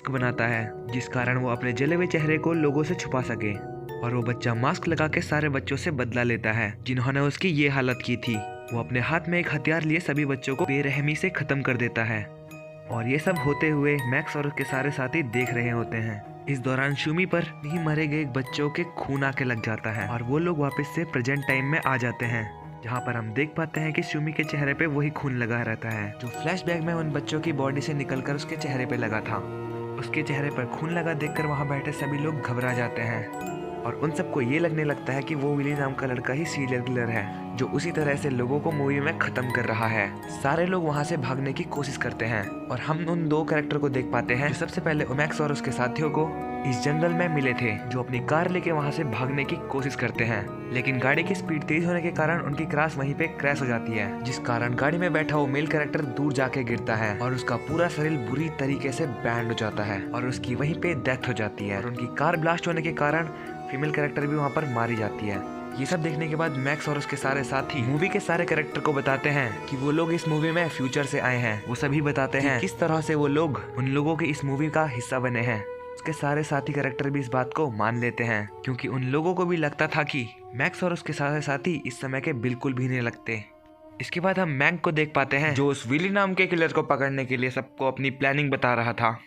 Mask बनाता है जिस कारण वो अपने जले हुए चेहरे को लोगों से छुपा सके। और वो बच्चा मास्क लगा के सारे बच्चों से बदला लेता है जिन्होंने उसकी ये हालत की थी। वो अपने हाथ में एक हथियार लिए सभी बच्चों को बेरहमी से खत्म कर देता है। और ये सब होते हुए मैक्स और उसके सारे साथी देख रहे होते हैं। इस दौरान शूमी पर नहीं मरे गए बच्चों के खून आके लग जाता है और वो लोग वापस से प्रेजेंट टाइम में आ जाते हैं, जहाँ पर हम देख पाते हैं कि शूमी के चेहरे पे वही खून लगा रहता है जो फ्लैशबैक में उन बच्चों की बॉडी से निकलकर उसके चेहरे पे लगा था। उसके चेहरे पर खून लगा देखकर वहाँ बैठे सभी लोग घबरा जाते हैं और उन सबको ये लगने लगता है कि वो विली नाम का लड़का ही सीरियल किलर है जो उसी तरह से लोगों को मूवी में खत्म कर रहा है। सारे लोग वहाँ से भागने की कोशिश करते हैं और हम उन दो कैरेक्टर को देख पाते हैं जो सबसे पहले मैक्स और उसके साथियों को इस जंगल में मिले थे, जो अपनी कार लेके वहाँ से भागने की कोशिश करते हैं। लेकिन गाड़ी की स्पीड तेज होने के कारण उनकी कार वहीं पे क्रैश हो जाती है, जिस कारण गाड़ी में बैठा वो मेल कैरेक्टर दूर जाके गिरता है और उसका पूरा शरीर बुरी तरीके से बैंड हो जाता है और उसकी वहीं पे डेथ हो जाती है। और उनकी कार ब्लास्ट होने के कारण फीमेल कैरेक्टर भी वहाँ पर मारी जाती है। ये सब देखने के बाद मैक्स और उसके सारे साथी मूवी के सारे कैरेक्टर को बताते हैं कि वो लोग इस मूवी में फ्यूचर से आए हैं। वो सभी बताते हैं किस तरह से वो लोग उन लोगों के इस मूवी का हिस्सा बने हैं। उसके सारे साथी कैरेक्टर भी इस बात को मान लेते हैं क्योंकि उन लोगों को भी लगता था कि मैक्स और उसके सारे साथी इस समय के बिल्कुल भी नहीं लगते। इसके बाद हम मैंक को देख पाते हैं जो उस विली नाम के किलर को पकड़ने के लिए सबको अपनी प्लानिंग बता रहा था।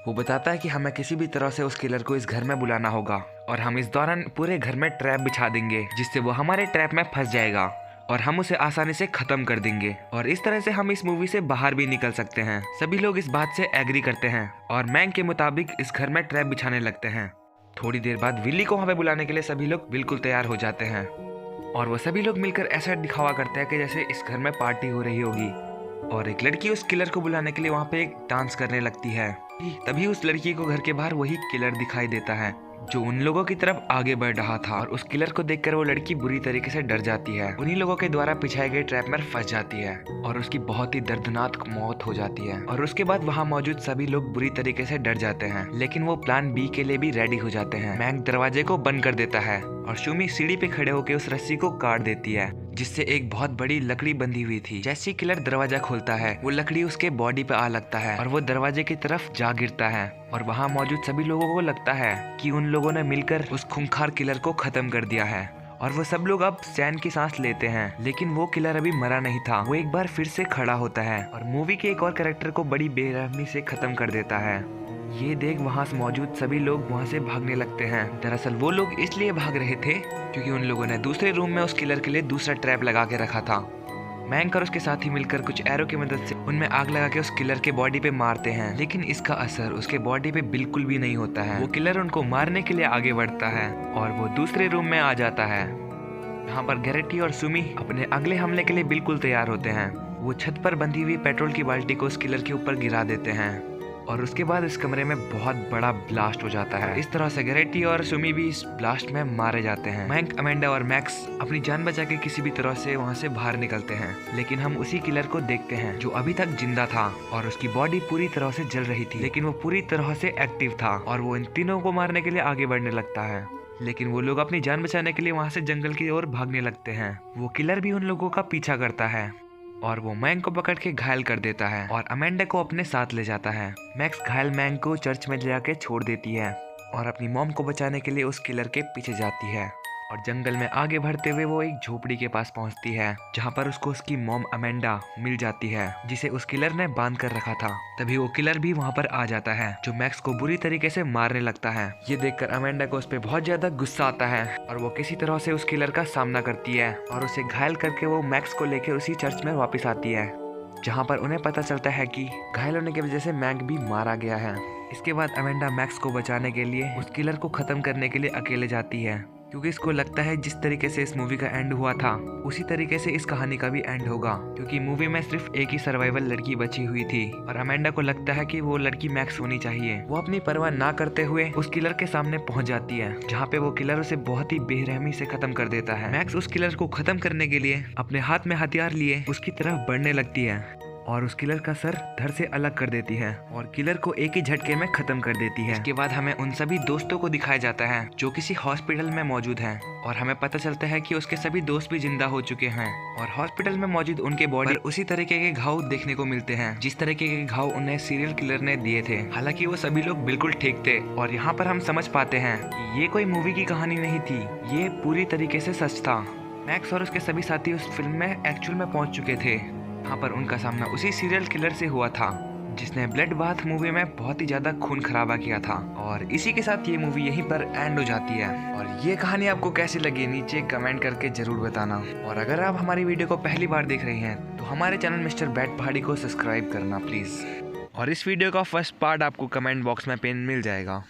वो बताता है कि हमें किसी भी तरह से उस किलर को इस घर में बुलाना होगा और हम इस दौरान पूरे घर में ट्रैप बिछा देंगे जिससे वो हमारे ट्रैप में फंस जाएगा और हम उसे आसानी से खत्म कर देंगे और इस तरह से हम इस मूवी से बाहर भी निकल सकते हैं। सभी लोग इस बात से एग्री करते हैं और मैंक के मुताबिक इस घर में ट्रैप बिछाने लगते हैं। थोड़ी देर बाद विली को वहाँ पे बुलाने के लिए सभी लोग बिल्कुल तैयार हो जाते हैं और वो सभी लोग मिलकर ऐसा दिखावा करते हैं कि जैसे इस घर में पार्टी हो रही होगी। और एक लड़की उस किलर को बुलाने के लिए वहाँ पे एक डांस करने लगती है। तभी उस लड़की को घर के बाहर वही किलर दिखाई देता है जो उन लोगों की तरफ आगे बढ़ रहा था और उस किलर को देखकर वो लड़की बुरी तरीके से डर जाती है। उन्हीं लोगों के द्वारा पिछाए गए ट्रैप में फंस जाती है और उसकी बहुत ही दर्दनाक मौत हो जाती है। और उसके बाद वहाँ मौजूद सभी लोग बुरी तरीके से डर जाते हैं, लेकिन वो प्लान बी के लिए भी रेडी हो जाते हैं। मैंक दरवाजे को बंद कर देता है और शूमी सीढ़ी पे खड़े होकर उस रस्सी को काट देती है जिससे एक बहुत बड़ी लकड़ी बंधी हुई थी। जैसे किलर दरवाजा खोलता है वो लकड़ी उसके बॉडी पे आ लगता है और वो दरवाजे की तरफ जा गिरता है और वहाँ मौजूद सभी लोगों को लगता है कि उन लोगों ने मिलकर उस खूंखार किलर को खत्म कर दिया है और वो सब लोग अब चैन की सांस लेते हैं। लेकिन वो किलर अभी मरा नहीं था, वो एक बार फिर से खड़ा होता है और मूवी के एक और कैरेक्टर को बड़ी बेरहमी से खत्म कर देता है। ये देख वहाँ मौजूद सभी लोग वहाँ से भागने लगते हैं। दरअसल वो लोग इसलिए भाग रहे थे क्योंकि उन लोगों ने दूसरे रूम में उस किलर के लिए दूसरा ट्रैप लगा के रखा था। मैंक और उसके साथी मिलकर कुछ एरो की मदद से उनमें आग लगा के उस किलर के बॉडी पे मारते हैं, लेकिन इसका असर उसके बॉडी पे बिल्कुल भी नहीं होता है। वो किलर उनको मारने के लिए आगे बढ़ता है और वो दूसरे रूम में आ जाता है। यहाँ पर गैरेटी और सुमी अपने अगले हमले के लिए बिल्कुल तैयार होते हैं। वो छत पर बंधी हुई पेट्रोल की बाल्टी को उस किलर के ऊपर गिरा देते हैं और उसके बाद इस कमरे में बहुत बड़ा ब्लास्ट हो जाता है। इस तरह से गैरेटी और सुमी भी इस ब्लास्ट में मारे जाते हैं। मैंक, अमेंडा और मैक्स अपनी जान बचा के किसी भी तरह से वहाँ से बाहर निकलते हैं, लेकिन हम उसी किलर को देखते हैं जो अभी तक जिंदा था और उसकी बॉडी पूरी तरह से जल रही थी, लेकिन वो पूरी तरह से एक्टिव था और वो इन तीनों को मारने के लिए आगे बढ़ने लगता है। लेकिन वो लोग अपनी जान बचाने के लिए वहाँ से जंगल की ओर भागने लगते हैं। वो किलर भी उन लोगों का पीछा करता है और वो मैंक को पकड़ के घायल कर देता है और अमेंडा को अपने साथ ले जाता है। मैक्स घायल मैंक को चर्च में ले जाके छोड़ देती है और अपनी मॉम को बचाने के लिए उस किलर के पीछे जाती है और जंगल में आगे बढ़ते हुए वो एक झोपड़ी के पास पहुंचती है जहां पर उसको उसकी मॉम अमेंडा मिल जाती है जिसे उस किलर ने बांध कर रखा था। तभी वो किलर भी वहां पर आ जाता है जो मैक्स को बुरी तरीके से मारने लगता है। ये देखकर अमेंडा को उस पर बहुत ज्यादा गुस्सा आता है और वो किसी तरह से उस किलर का सामना करती है और उसे घायल करके वो मैक्स को लेकर उसी चर्च में वापस आती है, जहाँ पर उन्हें पता चलता है कि घायल होने की वजह से मैंक भी मारा गया है। इसके बाद अमेंडा मैक्स को बचाने के लिए उस किलर को खत्म करने के लिए अकेले जाती है क्योंकि इसको लगता है जिस तरीके से इस मूवी का एंड हुआ था उसी तरीके से इस कहानी का भी एंड होगा, क्योंकि मूवी में सिर्फ एक ही सर्वाइवल लड़की बची हुई थी और अमेंडा को लगता है कि वो लड़की मैक्स होनी चाहिए। वो अपनी परवाह ना करते हुए उस किलर के सामने पहुंच जाती है जहाँ पे वो किलर उसे बहुत ही बेरहमी से खत्म कर देता है। मैक्स उस किलर को खत्म करने के लिए अपने हाथ में हथियार लिए उसकी तरफ बढ़ने लगती है और उस किलर का सर धड़ से अलग कर देती है और किलर को एक ही झटके में खत्म कर देती है। इसके बाद हमें उन सभी दोस्तों को दिखाया जाता है जो किसी हॉस्पिटल में मौजूद हैं और हमें पता चलता है कि उसके सभी दोस्त भी जिंदा हो चुके हैं और हॉस्पिटल में मौजूद उनके बॉडी पर उसी तरीके के घाव देखने को मिलते हैं जिस तरीके के घाव उन्हें सीरियल किलर ने दिए थे। हालांकि वो सभी लोग बिल्कुल ठीक थे और यहाँ पर हम समझ पाते हैं कि ये कोई मूवी की कहानी नहीं थी, ये पूरी तरीके से सच था। मैक्स और उसके सभी साथी उस फिल्म में एक्चुअल में पहुंच चुके थे। यहाँ पर उनका सामना उसी सीरियल किलर से हुआ था जिसने ब्लड बाथ मूवी में बहुत ही ज्यादा खून खराबा किया था। और इसी के साथ ये मूवी यहीं पर एंड हो जाती है। और ये कहानी आपको कैसी लगी नीचे कमेंट करके जरूर बताना। और अगर आप हमारी वीडियो को पहली बार देख रहे हैं तो हमारे चैनल मिस्टर बैट पहाड़ी को सब्सक्राइब करना प्लीज। और इस वीडियो का फर्स्ट पार्ट आपको कमेंट बॉक्स में पिन मिल जाएगा।